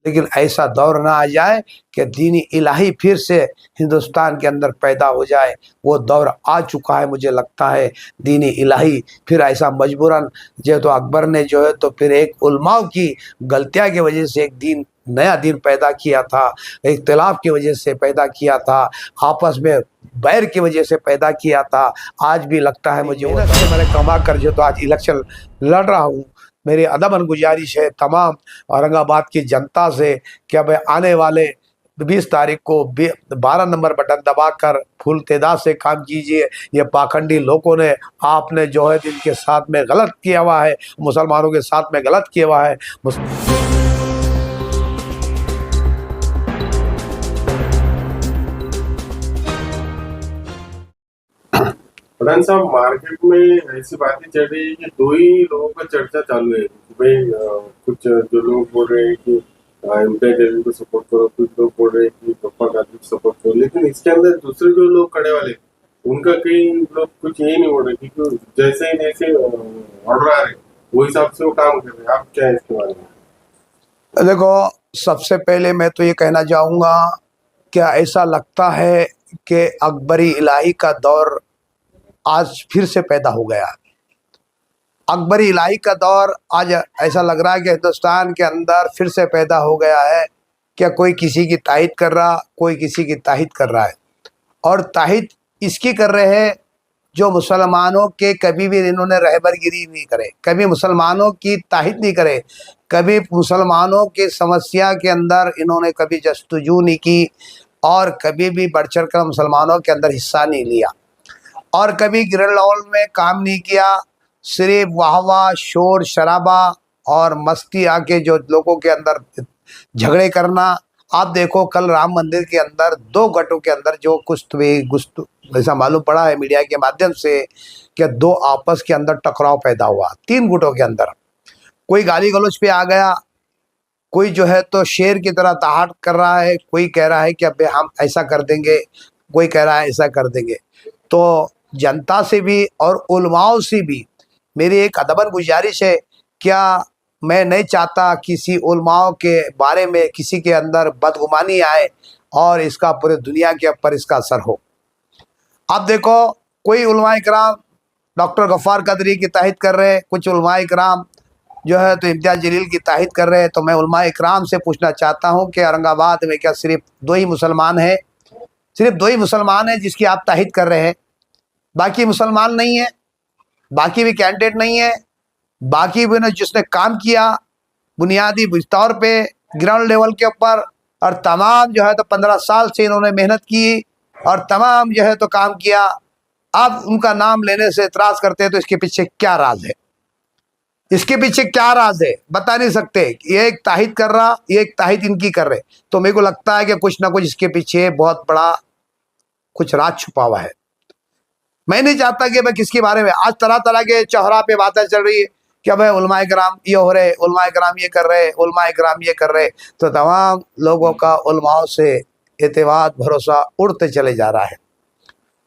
लेकिन ऐसा दौर ना आ जाए कि दीन इलाही फिर से हिंदुस्तान के अंदर पैदा हो जाए। वो दौर आ चुका है मुझे लगता है। दीन इलाही फिर ऐसा मजबूरन जो तो अकबर ने जो है तो फिर एक उलमाओं की गलतियां की वजह से एक दीन नया दीन पैदा किया था, इख्तिलाफ की वजह से पैदा किया था, आपस में बैर की वजह से पैदा किया था। आज भी लगता है मुझे वो मैंने कमा कर जो तो आज इलेक्शन लड़ रहा हूँ। मेरी अदबन गुजारिश है तमाम औरंगाबाद की जनता से कि अब आने वाले 20 तारीख को 12 नंबर बटन दबाकर फुल तादाद से काम कीजिए। ये पाखंडी लोगों ने आपने जो है इनके साथ में गलत किया हुआ है, मुसलमानों के साथ में गलत किया हुआ है। प्रधान साहब, मार्केट में ऐसी बातें चल रही है कि दो ही लोगों का चर्चा चालू है कि भाई कुछ जो लोग बोल रहे हैं कि इम्तियाज जलील को सपोर्ट करो, कुछ लोग बोल रहे हैं कि गफ्फार कादरी को सपोर्ट करो, लेकिन इसके अंदर दूसरे जो लोग खड़े वाले उनका कई लोग कुछ ये नहीं बोल रहे क्योंकि जैसे ऑर्डर आ रहे वो हिसाब से वो काम कर रहे हैं। आप क्या है इसके बारे में? देखो, सबसे पहले मैं तो ये कहना चाहूँगा, क्या ऐसा लगता है कि अकबरी इलाही का दौर आज फिर से पैदा हो गया? अकबरी इलाही का दौर आज ऐसा लग रहा है कि हिंदुस्तान के अंदर फिर से पैदा हो गया है। क्या कोई किसी की तायद कर रहा, कोई किसी की तायद कर रहा है, और तायद इसकी कर रहे हैं जो मुसलमानों के कभी भी इन्होंने रहबरगिरी नहीं करे, कभी मुसलमानों की तायद नहीं करे, कभी मुसलमानों की समस्या के अंदर इन्होंने कभी जस्तजू नहीं की, और कभी भी बढ़ चढ़ कर मुसलमानों के अंदर हिस्सा नहीं लिया, और कभी ग्राउंड लेवल में काम नहीं किया। सिर्फ वाह वाह, शोर शराबा और मस्ती आके जो लोगों के अंदर झगड़े करना। आप देखो, कल राम मंदिर के अंदर दो गटों के अंदर जो कुछ ऐसा मालूम पड़ा है मीडिया के माध्यम से कि दो आपस के अंदर टकराव पैदा हुआ 3 गुटों के अंदर। कोई गाली गलौज पे आ गया, कोई जो है तो शेर की तरह दहाड़ कर रहा है, कोई कह रहा है कि अब हम ऐसा कर देंगे, कोई कह रहा है ऐसा कर देंगे। तो जनता से भी और उलमाओं से भी मेरी एक अदबन गुजारिश है, क्या मैं नहीं चाहता किसी उलमाओं के बारे में किसी के अंदर बदगुमानी आए और इसका पूरे दुनिया के ऊपर इसका असर हो। अब देखो, कोई उलमाए इकराम डॉक्टर गफ्फार कादरी की तायद कर रहे हैं, कुछ उलमाए इकराम जो है तो इम्तियाज जलील की तायद कर रहे हैं। तो मैं उलमाए इकराम से पूछना चाहता हूँ कि औरंगाबाद में क्या सिर्फ 2 ही मुसलमान हैं? सिर्फ 2 ही मुसलमान हैं जिसकी आप तायद कर रहे हैं? बाकी मुसलमान नहीं है, बाकी भी कैंडिडेट नहीं है, बाकी भी जिसने काम किया बुनियादी तौर पे ग्राउंड लेवल के ऊपर, और तमाम जो है तो 15 साल से इन्होंने मेहनत की और तमाम जो है तो काम किया। अब उनका नाम लेने से इतराज करते हैं, तो इसके पीछे क्या राज है? इसके पीछे क्या राज है बता नहीं सकते। ये एक ताहिद कर रहा, ये एक ताहिद इनकी कर रहे। तो मेरे को लगता है कि कुछ ना कुछ इसके पीछे बहुत बड़ा कुछ राज छुपा हुआ है। मैं नहीं चाहता कि मैं किसके बारे में आज तरह तरह के चौहरा पे बातें चल रही है कि भाई उलमाए किराम ये हो रहे, उलमाए किराम ये कर रहे, उलमाए किराम ये कर रहे। तो तमाम लोगों का उलमाओं से एतमाद भरोसा उड़ते चले जा रहा है।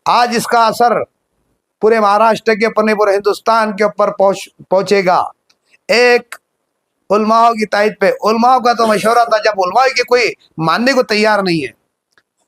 आज इसका असर पूरे महाराष्ट्र के ऊपर, पूरे हिंदुस्तान के ऊपर पहुंचेगा। एक उलमाओं की तायद पे, उलमाओं का तो मशवरा था, जब उलमाओं के कोई मानने को तैयार नहीं है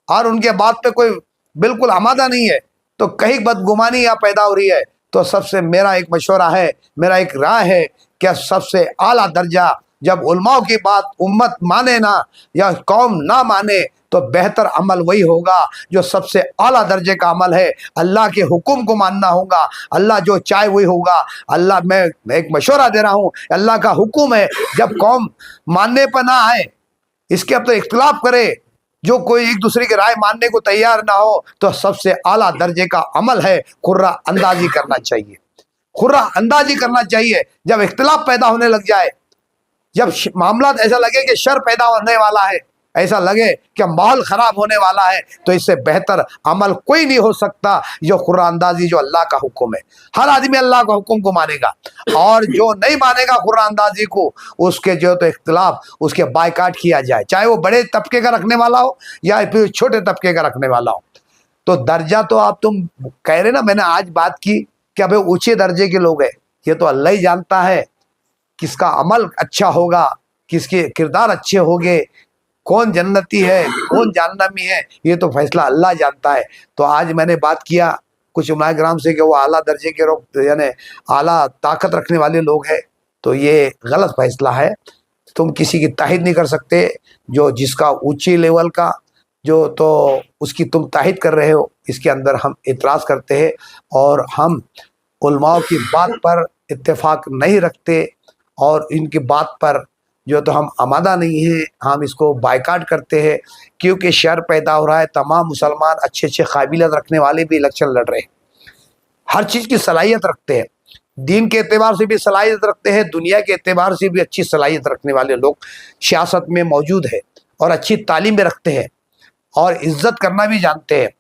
और उनके बात पे कोई बिल्कुल आमादा नहीं है, तो कहीं बदगुमानी यहाँ पैदा हो रही है। तो सबसे मेरा एक मशवरा है, मेरा एक राय है कि सबसे आला दर्जा जब उलमाओं की बात उम्मत माने ना या कौम ना माने, तो बेहतर अमल वही होगा जो सबसे आला दर्जे का अमल है। अल्लाह के हुक्म को मानना होगा, अल्लाह जो चाहे वही होगा। अल्लाह, मैं एक मशवरा दे रहा हूँ, अल्लाह का हुक्म है, जब कौम मानने पर ना आए, इसके अब तो इख्तिलाफ करे, जो कोई एक दूसरे की राय मानने को तैयार ना हो, तो सबसे आला दर्जे का अमल है खुर्रा अंदाजी करना चाहिए। खुर्रा अंदाजी करना चाहिए। जब इख्तिलाफ पैदा होने लग जाए, जब मामला ऐसा लगे कि शर पैदा होने वाला है, ऐसा लगे कि माहौल खराब होने वाला है, तो इससे बेहतर अमल कोई नहीं हो सकता जो खुर्रा अंदाजी, जो अल्लाह का हुक्म है। हर आदमी अल्लाह का हुक्म को मानेगा, और जो नहीं मानेगा खुर्रा अंदाजी को, उसके जो तो इख्तिलाफ, उसके बायकाट किया जाए, चाहे वो बड़े तबके का रखने वाला हो या फिर छोटे तबके का रखने वाला हो। तो दर्जा तो आप तुम कह रहे ना, मैंने आज बात की कि अब ऊंचे दर्जे के लोग हैं, ये तो अल्लाह ही जानता है किसका अमल अच्छा होगा किसके किरदार अच्छे होंगे, कौन जन्नती है कौन जहन्नमी है, ये तो फैसला अल्लाह जानता है। तो आज मैंने बात किया कुछ उलमा किराम से कि वो आला दर्जे के लोग यानी आला ताकत रखने वाले लोग हैं, तो ये गलत फैसला है। तुम किसी की ताहिद नहीं कर सकते, जो जिसका ऊंची लेवल का जो तो उसकी तुम ताहिद कर रहे हो, इसके अंदर हम इतराज़ करते हैं और हम उलमाओं की बात पर इत्तेफाक नहीं रखते और इनकी बात पर जो तो हम आमादा नहीं है, हम इसको बायकाट करते हैं क्योंकि शर पैदा हो रहा है। तमाम मुसलमान अच्छे अच्छे काबिलियत रखने वाले भी इलेक्शन लड़ रहे हैं, हर चीज़ की सलाहियत रखते हैं, दीन के एतबार से भी सलाहियत रखते हैं, दुनिया के एतबार से भी अच्छी सलाहियत रखने वाले लोग सियासत में मौजूद है और अच्छी तालीम भी रखते हैं और इज़्ज़त करना भी जानते हैं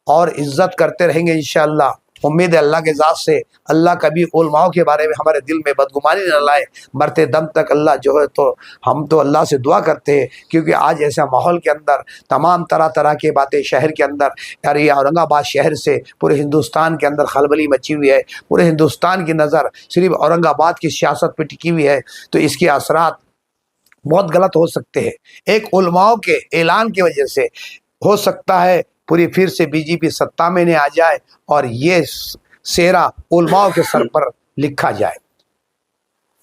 और इज़्ज़त करते रहेंगे इंशाअल्लाह। उम्मीद है अल्लाह के ज़ात से अल्लाह कभी उलमाओं के बारे में हमारे दिल में बदगुमानी न लाए, मरते दम तक अल्लाह जो है तो हम तो अल्लाह से दुआ करते हैं क्योंकि आज ऐसा माहौल के अंदर तमाम तरह तरह की बातें शहर के अंदर, यार ये औरंगाबाद शहर से पूरे हिंदुस्तान के अंदर खलबली मची हुई है, पूरे हिंदुस्तान की नज़र सिर्फ औरंगाबाद की सियासत पर टिकी हुई है, तो इसके असरात बहुत गलत हो सकते हैं। एक उलमाओं के ऐलान की वजह से हो सकता है पूरी फिर से बीजेपी सत्ता में नहीं आ जाए और ये सेरा उलमाओं के सर पर लिखा जाए,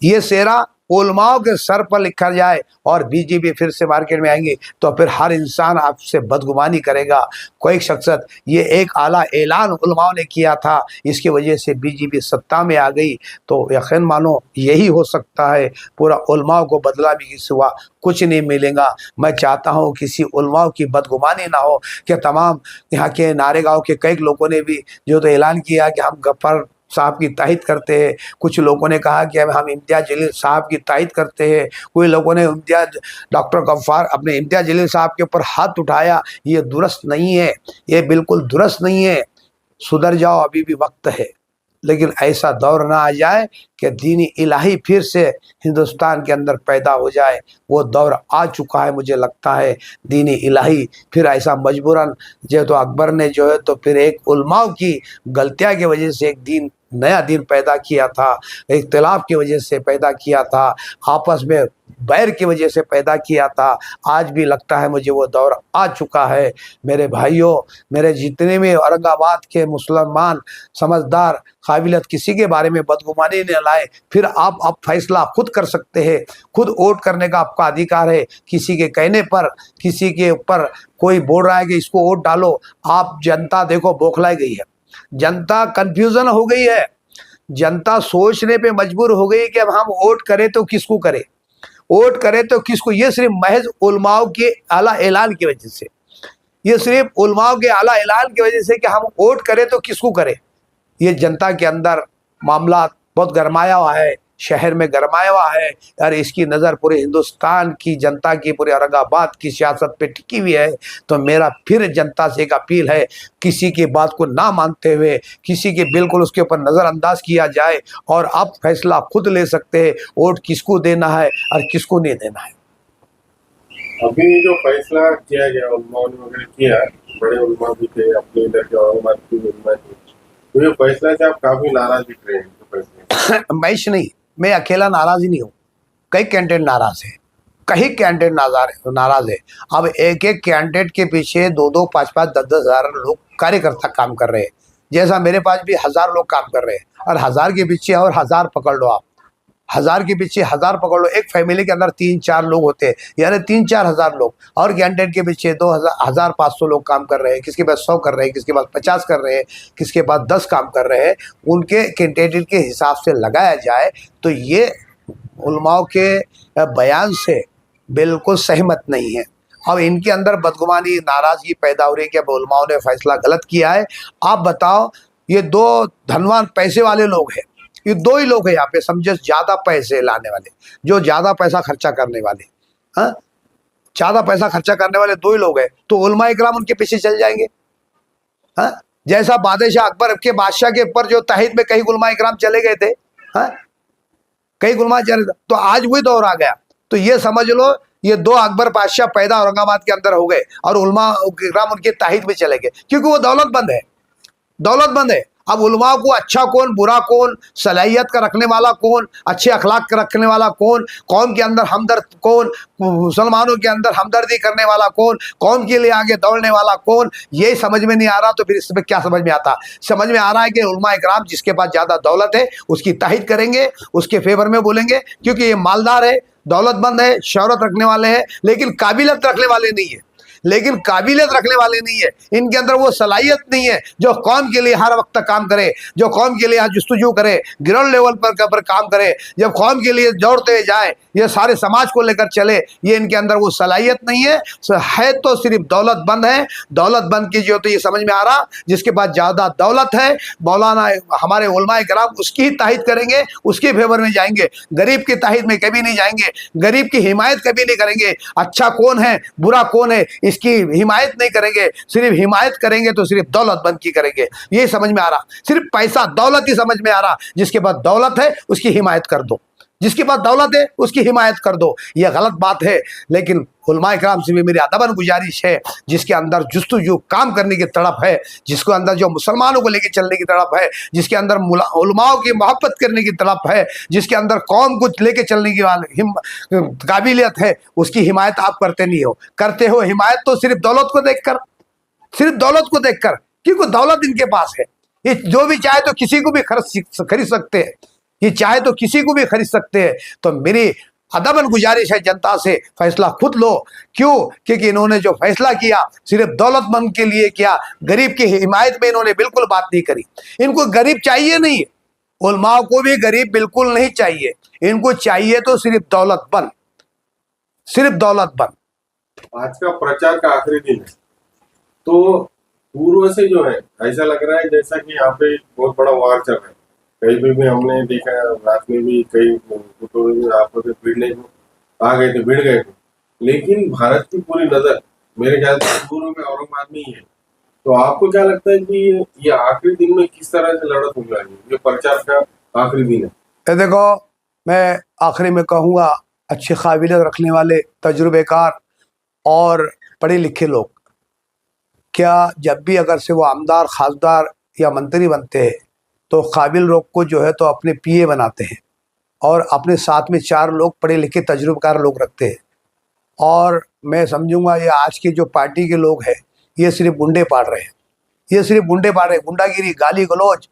ये सेरा उलमाओं के सर पर लिखा जाए और बीजेपी फिर से मार्केट में आएंगे तो फिर हर इंसान आपसे बदगुमानी करेगा। कोई शख्सियत, ये एक आला ऐलान उलमाओं ने किया था, इसकी वजह से बीजेपी सत्ता में आ गई, तो यकीन मानो यही हो सकता है। पूरा उलमाओं को बदला भी किसी हुआ कुछ नहीं मिलेगा। मैं चाहता हूँ किसी उलमाओं की बदगुमानी ना हो कि तमाम यहाँ के नारेगांव के कई लोगों ने भी जो तो ऐलान किया कि हम गफ्फार साहब की तायद करते हैं, कुछ लोगों ने कहा कि हम इम्तियाज़ जलील साहब की तायद करते हैं, कोई लोगों ने डॉक्टर गफ्फार अपने इम्तियाज़ जलील साहब के ऊपर हाथ उठाया। ये दुरुस्त नहीं है, ये बिल्कुल दुरुस्त नहीं है, सुधर जाओ, अभी भी वक्त है। लेकिन ऐसा दौर ना आ जाए कि दीनी इलाही फिर से हिंदुस्तान के अंदर पैदा हो जाए, वो दौर आ चुका है। मुझे लगता है दीनी इलाही फिर ऐसा मजबूरन जो तो अकबर ने जो है तो फिर एक उलमाओं की गलतियाँ की वजह से एक दीन नया दिन पैदा किया था, इख्तिलाफ की वजह से पैदा किया था, आपस में बैर की वजह से पैदा किया था। आज भी लगता है मुझे वो दौर आ चुका है। मेरे भाइयों, मेरे जितने भी औरंगाबाद के मुसलमान समझदार काबिलियत किसी के बारे में बदगुमानी न लाए, फिर आप फैसला खुद कर सकते हैं, खुद वोट करने का आपका अधिकार है। किसी के कहने पर, किसी के ऊपर कोई बोल रहा है कि इसको वोट डालो, आप जनता देखो बौखलाई गई है, जनता कंफ्यूजन हो गई है, जनता सोचने पे मजबूर हो गई कि अब हम वोट करें तो किसको करें, वोट करें तो किसको। ये सिर्फ महज उलमाओं के आला ऐलान की वजह से, ये सिर्फ उलमाओं के आला ऐलान की वजह से कि हम वोट करें तो किसको करें, ये जनता के अंदर मामला बहुत गरमाया हुआ है, शहर में गरमाया हुआ है। और इसकी नज़र पूरे हिंदुस्तान की जनता की, पूरे औरंगाबाद की सियासत पे टिकी हुई है। तो मेरा फिर जनता से एक अपील है, किसी की बात को ना मानते हुए, किसी के बिल्कुल उसके ऊपर नज़रअंदाज किया जाए और आप फैसला खुद ले सकते हैं वोट किसको देना है और किसको नहीं देना है। अभी जो फैसला किया गया उलमाओं ने वगैरह किया, बड़े उलमा भी थे अपने इधर के औरंगाबाद के उलमा थे, तो ये फैसला से आप काफी नाराज दिख रहे हैं। मैं नहीं, मैं अकेला नाराज ही नहीं हूँ, कई कैंडिडेट नाराज है, कई कैंडिडेट नाराज है। अब एक एक कैंडिडेट के पीछे 2-2, 5-5, 10-10 हज़ार लोग कार्यकर्ता काम कर रहे हैं। जैसा मेरे पास भी 1000 लोग काम कर रहे हैं, और 1000 के पीछे और 1000 पकड़ लो आप, 1000 के पीछे 1000 पकड़ लो। एक फैमिली के अंदर 3-4 लोग होते हैं, यानी 3-4 हज़ार लोग, और कैंडिडेट के पीछे 2500 लोग काम कर रहे हैं, किसके पास 100 कर रहे हैं, किसके पास 50 कर रहे हैं, किसके पास 10 काम कर रहे हैं। उनके कैंडिडेट के हिसाब से लगाया जाए तो ये उलमाओं के बयान से बिल्कुल सहमत नहीं है। अब इनके अंदर बदगुमानी, नाराज़गी पैदा हो रही है कि अब उलमाओं ने फैसला गलत किया है। आप बताओ, ये 2 धनवान पैसे वाले लोग हैं, ये 2 ही लोग हैं यहाँ पे, समझे, ज़्यादा पैसे लाने वाले, जो ज़्यादा पैसा खर्चा करने वाले, हाँ, ज़्यादा पैसा खर्चा करने वाले 2 ही लोग हैं। तो उलमा इकराम उनके पीछे चल जाएंगे। हाँ, जैसा बादशाह अकबर के बादशाह के ऊपर जो तहत में कई उलमा इकराम चले गए थे, हाँ, कई उलमा चले, तो आज वही दौर आ गया। तो ये समझ लो, ये 2 अकबर बादशाह पैदा औरंगाबाद के अंदर हो गए और उलमा इकराम उनके ताहिद में चले गए, क्योंकि वो दौलतमंद है, दौलतमंद है। अब उलमा को अच्छा कौन, बुरा कौन, सलाहियत का रखने वाला कौन, अच्छे अखलाक का रखने वाला कौन, कौम के अंदर हमदर्द कौन, मुसलमानों के अंदर हमदर्दी करने वाला कौन, कौम के लिए आगे दौड़ने वाला कौन, ये समझ में नहीं आ रहा। तो फिर इसमें क्या समझ में आता? समझ में आ रहा है कि उलमा इकराम जिसके पास ज़्यादा दौलत है उसकी ताहीद करेंगे, उसके फेवर में बोलेंगे, क्योंकि ये मालदार है, दौलतमंद है, शोहरत रखने वाले हैं, लेकिन काबिलियत रखने वाले नहीं है, लेकिन काबिलियत रखने वाले नहीं है। इनके अंदर वो सलाहियत नहीं है जो कौम के लिए हर वक्त काम करे, जो कौम के लिए जुस्तजू करे, ग्राउंड लेवल पर काम करे, जब कौम के लिए दौड़ते जाए, ये सारे समाज को लेकर चले, ये इनके अंदर वो सलाहियत नहीं है तो सिर्फ दौलतमंद है। दौलतमंद की जो, तो ये समझ में आ रहा, जिसके पास ज़्यादा दौलत है, मौलाना हमारे उलमा इकराम उसकी ही ताहीद करेंगे, उसके फेवर में जाएंगे, गरीब की ताहीद में कभी नहीं जाएंगे, गरीब की हिमायत कभी नहीं करेंगे। अच्छा कौन है, बुरा कौन है, इसकी हिमायत नहीं करेंगे, सिर्फ हिमायत करेंगे तो सिर्फ दौलतमंद की करेंगे। ये समझ में आ रहा, सिर्फ पैसा दौलत ही समझ में आ रहा। जिसके पास दौलत है उसकी हिमायत कर दो, जिसके पास दौलत है उसकी हिमायत कर दो, यह गलत बात है। लेकिन उलमा इकराम से भी मेरी अदबन गुजारिश है, जिसके अंदर जुस्तजू काम करने की तड़प है, जिसके अंदर जो मुसलमानों को लेकर चलने की तड़प है, जिसके अंदर उलमाओं की मोहब्बत करने की तड़प है, जिसके अंदर कौम को लेकर चलने की काबिलियत है, उसकी हिमायत आप करते नहीं हो। करते हो हिमायत तो सिर्फ दौलत को देखकर, सिर्फ दौलत को देखकर, क्योंकि दौलत इनके पास है। ये जो भी चाहे तो किसी को भी खरीद सकते हैं, ये चाहे तो किसी को भी खरीद सकते हैं। तो मेरी अदबन गुजारिश है जनता से, फैसला खुद लो। क्यों? क्योंकि इन्होंने जो फैसला किया सिर्फ दौलतमंद के लिए किया, गरीब की हिमायत में इन्होंने बिल्कुल बात नहीं करी। इनको गरीब चाहिए नहीं, उलमा को भी गरीब बिल्कुल नहीं चाहिए, इनको चाहिए तो सिर्फ दौलतमंद, सिर्फ दौलतमंद। आज का प्रचार का आखिरी दिन है, तो पूर्व से जो है ऐसा लग रहा है जैसा कि यहाँ पे बहुत बड़ा वार चल रहा है। कहीं भी हमने देखा, रात में भी कई फोटो में आप भिड़ने को आ गए थे, भिड़ गए थे, लेकिन भारत की पूरी नजर मेरे ख्याल से पूर्व में औरंगाबाद में ही है। तो आपको क्या लगता है कि ये आखिरी दिन में किस तरह से लड़त होने वाली है? ये प्रचार का आखिरी दिन है। देखो, मैं आखिरी में कहूँगा, अच्छी काबिलियत रखने वाले, तजुर्बेकार और पढ़े लिखे लोग, क्या जब भी अगर से वो आमदार, खासदार या मंत्री बनते हैं तो काबिल लोग को जो है तो अपने पीए बनाते हैं, और अपने साथ में 4 लोग पढ़े लिखे तजुर्बेकार लोग रखते हैं। और मैं समझूंगा ये आज की जो पार्टी के लोग हैं ये सिर्फ गुंडे पाड़ रहे हैं, ये सिर्फ गुंडे पाड़ रहे हैं। गुंडागिरी, गाली गलौज,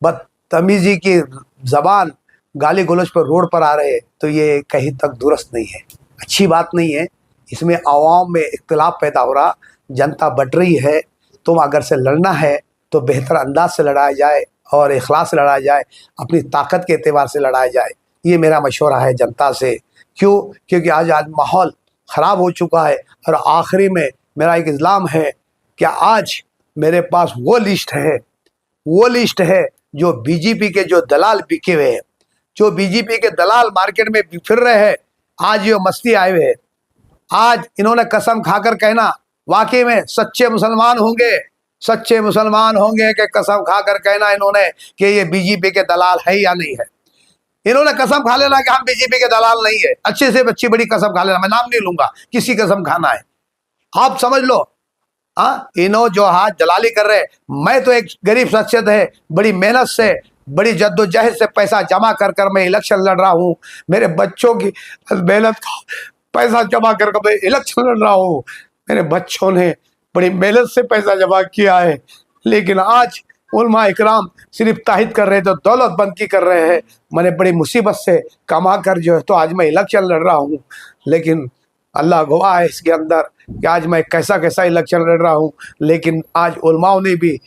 बदतमीजी की जबान, गाली गलौज पर रोड पर आ रहे हैं, तो ये कहीं तक दुरुस्त नहीं है, अच्छी बात नहीं है। इसमें आवाम में इख्तिलाफ पैदा हो रहा, जनता बट रही है। तुम अगर से लड़ना है तो बेहतर अंदाज से लड़ाया जाए और इखलास से लड़ाया जाए, अपनी ताकत के एतबार से लड़ाया जाए। ये मेरा मशवरा है जनता से। क्यों? क्योंकि आज माहौल ख़राब हो चुका है। और आखिरी में मेरा एक इल्ज़ाम है कि आज मेरे पास वो लिस्ट है जो बीजेपी के जो दलाल बिके हुए हैं, जो बीजेपी के दलाल मार्केट में फिर रहे हैं, आज ये मस्ती आए हुए हैं। आज इन्होंने कसम खाकर कहना, वाकई में सच्चे मुसलमान होंगे, सच्चे मुसलमान होंगे कि कसम खाकर कहना इन्होंने कि ये बीजेपी के दलाल है या नहीं है। इन्होंने कसम खा लेना कि हम बीजेपी के दलाल नहीं है, अच्छे से अच्छी बड़ी कसम खा लेना, मैं नाम नहीं लूंगा, किसी कसम खाना है आप समझ लो। हाँ, इन्हों जो हाथ दलाली कर रहे, मैं तो एक गरीब शख्सियत है, बड़ी मेहनत से, बड़ी जद्दोजहद से पैसा जमा कर कर मैं इलेक्शन लड़ रहा हूँ। मेरे बच्चों की मेहनत का पैसा जमा कर कर मैं इलेक्शन लड़ रहा हूँ। मेरे बच्चों ने बड़ी मेहनत से पैसा जमा किया है, लेकिन आज उलमा इकराम सिर्फ ताहिद कर रहे थे, दौलतमंद की कर रहे हैं। मैंने बड़ी मुसीबत से कमा कर जो है तो आज मैं इलेक्शन लड़ रहा हूँ, लेकिन अल्लाह गवाह है इसके अंदर कि आज मैं कैसा कैसा इलेक्शन लड़ रहा हूँ। लेकिन आज उलमाओं ने भी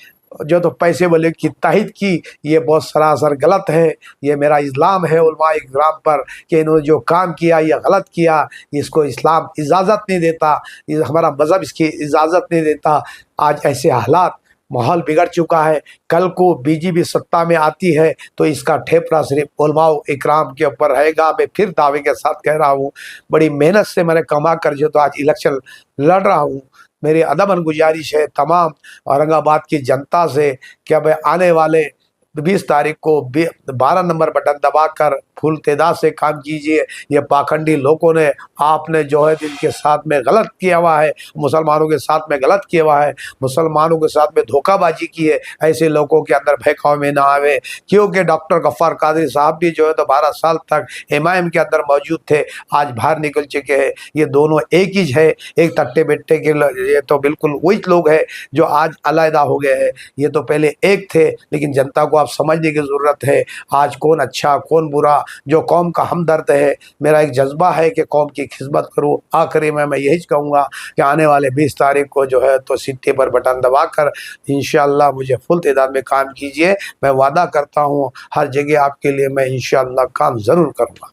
जो तो पैसे वाले की ताहिद की, ये बहुत सरासर गलत है। ये मेरा इस्लाम है उलमा इकराम पर कि इन्होंने जो काम किया ये गलत किया, इसको इस्लाम इजाज़त नहीं देता, ये हमारा मज़हब इसकी इजाज़त नहीं देता। आज ऐसे हालात, माहौल बिगड़ चुका है। कल को बीजेपी सत्ता में आती है तो इसका ठेपरा सिर्फ उलमा इकराम के ऊपर रहेगा। मैं फिर दावे के साथ कह रहा हूँ, बड़ी मेहनत से मैंने कमा कर जो तो आज इलेक्शन लड़ रहा हूँ। मेरी अदबन गुजारिश है तमाम औरंगाबाद की जनता से कि अब आने वाले 20 तारीख को 12 नंबर बटन दबाकर फुल तादाद से काम कीजिए। ये पाखंडी लोगों ने आपने जो है इनके साथ में गलत किया हुआ है, मुसलमानों के साथ में गलत किया हुआ है, मुसलमानों के साथ में धोखाबाजी की है। ऐसे लोगों के अंदर बहकाव में ना आवे, क्योंकि डॉक्टर गफ्फार कादरी साहब भी जो है तो 12 साल तक एमआईएम के अंदर मौजूद थे, आज बाहर निकल चुके हैं। ये दोनों एक ही है, एक तट्टे बिट्टे के ये तो बिल्कुल वही लोग हैं जो आज अलहदा हो गए हैं। ये तो पहले एक थे, लेकिन जनता को आप समझने की ज़रूरत है आज कौन अच्छा कौन बुरा। जो कौम का हमदर्द है, मेरा एक जज्बा है कि कौम की खिदमत करूँ। आखिरी में मैं यही कहूँगा कि आने वाले 20 तारीख को जो है तो सिट्टे पर बटन दबाकर इंशाअल्लाह मुझे फुल तादाद में काम कीजिए। मैं वादा करता हूँ हर जगह आपके लिए मैं इंशाअल्लाह काम ज़रूर करूँगा।